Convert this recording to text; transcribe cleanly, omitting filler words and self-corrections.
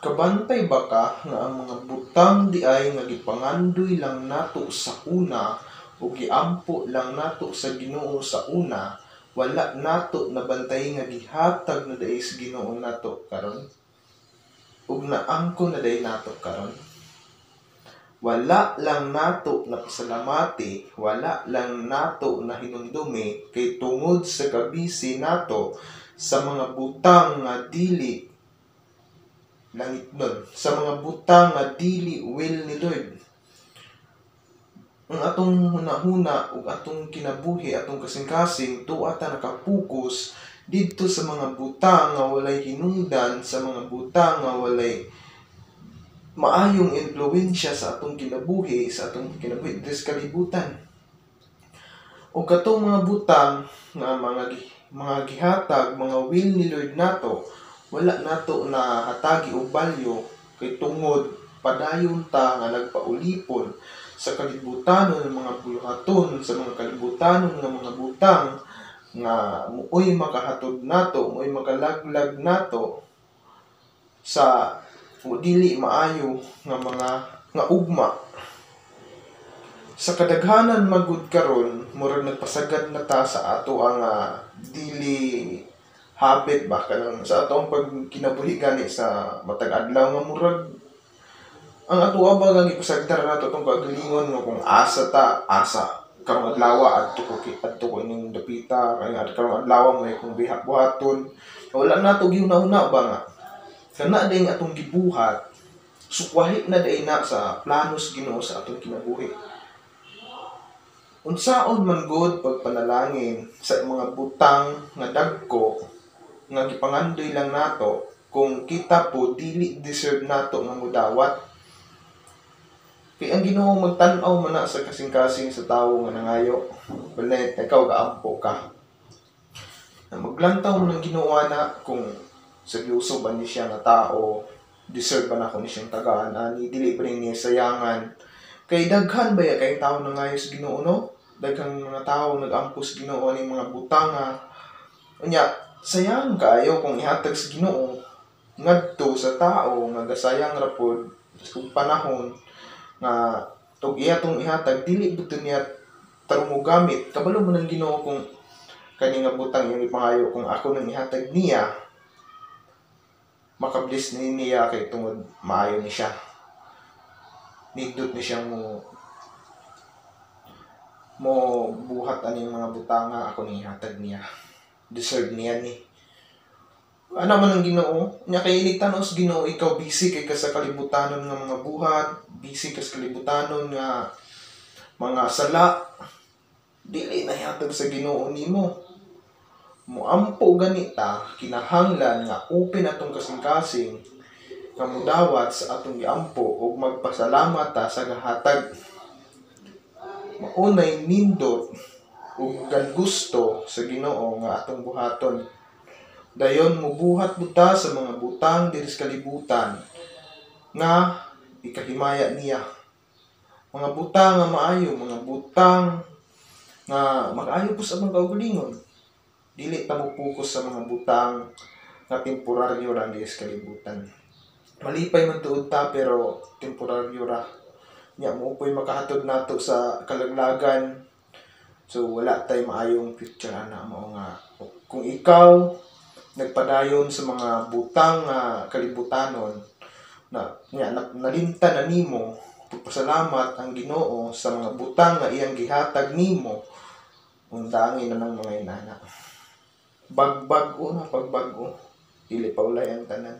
Kabantay ba ka nga ang mga butang di ay nga gipangandoy lang nato sa una o giampo lang nato sa Ginoo sa una, wala nato nabantay nga gihatag na dai sa Ginoo nato karon? Ug naangko na dai nato karon? Wala lang nato napasalamati, wala lang nato na hinumdumi kay tungod sa kabisi nato sa mga butang nga dili langit nun, sa mga butang nga dili will ni Lord. Ang atong hunahuna ug atong kinabuhi, atong kasing-kasing tuwa ta nakapokus didto sa mga butang nga walay hinungdan, sa mga butang nga walay maayong impluwensya sa atong kinabuhi, dito sa kalibutan. O katong mga butang nga mga gihatag, mga will ni Lord nato, wala nato na hatagi og balyo kay tungod padayon ta nga nagpaulipon sa kalibutanon ng mga buluhaton, sa mga kalibutanon ng mga butang nga muoy makahatod nato, muoy makalaglag nato sa dili maayo nga ugma. Sa kadaghanan magud karon murag nagpasagad na ta sa ato ang dili habit ba kanang sa atong pagkinabuhi gani sa matag adlaw nga murag ang ato ba nga gipasagdar nato tong kagalingon nga kung asa karong adlaw adto ko ining dapita kay karong adlaw may kung buhaton wala nato gihuna-huna ba nga kana day atong gibuhat sukwahi na day na sa planos Ginoo sa atong kinabuhi. Unsaon man gud pagpanalangin sa mga butang nga dagko nga gipangandoy lang nato kung kita po dili deserve nato nga mudawat. Kay ang Ginoo magtan-aw man na sa kasing-kasing sa tawo nga nangayo. Balay ikaw gaampo ka. Maglantaw mo ng Ginoo na kung seryoso ba ni siya nga tao, deserve ba na ko ni siyang tagaan ani dili pa niya sayangan. Kay daghan ba kay tawo nangayo sa Ginoo no? Daghang mga tawo nagampo sa Ginoo ni mga butang unya sayang kaayo kung ihatag sa Ginoo ngadto sa tao nga gasayang ra pod sa panahon nga tug iya tong ihatag dili buto niya tarong mo gamit kabalo mo ng Ginoo kung kani nga butang yung ipangayo kung ako nang ihatag niya makabless ni niya kay tungod maayo ni siya nindot ni siyang mo buhat ani mga butang nga ako nang ihatag niya deserve niya ni ano man ang Ginoo nya kay iligtan sa Ginoo ikaw busy kay ka sa kalibutanon nga mga buhat busy ka sa kalibutanon nga mga sala dili na ihatag sa Ginoo nimo moampo ganita kinahanglan nga open atong kasing-kasing nga mudawat sa atong giampo ug magpasalamat ta sa gahatag maunay nindot ug gusto sa Ginoo nga atong buhaton. Dayon mubuhat buta sa mga butang diri sa kalibutan nga ikahimaya niya. Mga butang nga maayo, mga butang nga mag-ayo po sa mga kaugalingon. Dili ta mo focus sa mga butang nga temporaryo ra diri sa kalibutan. Malipay man tuod ta pero temporaryo ra. Nya mo po'y makahatod nato sa kalaglagan. So wala tay maayong future ana mao nga kung ikaw nagpadayon sa mga butang kalibutanon na nalimtan na nimo pagpasalamat ang Ginoo sa mga butang nga iyang gihatag nimo undangin na ng mga inana. Pagbago dili pa ulay ang tanan.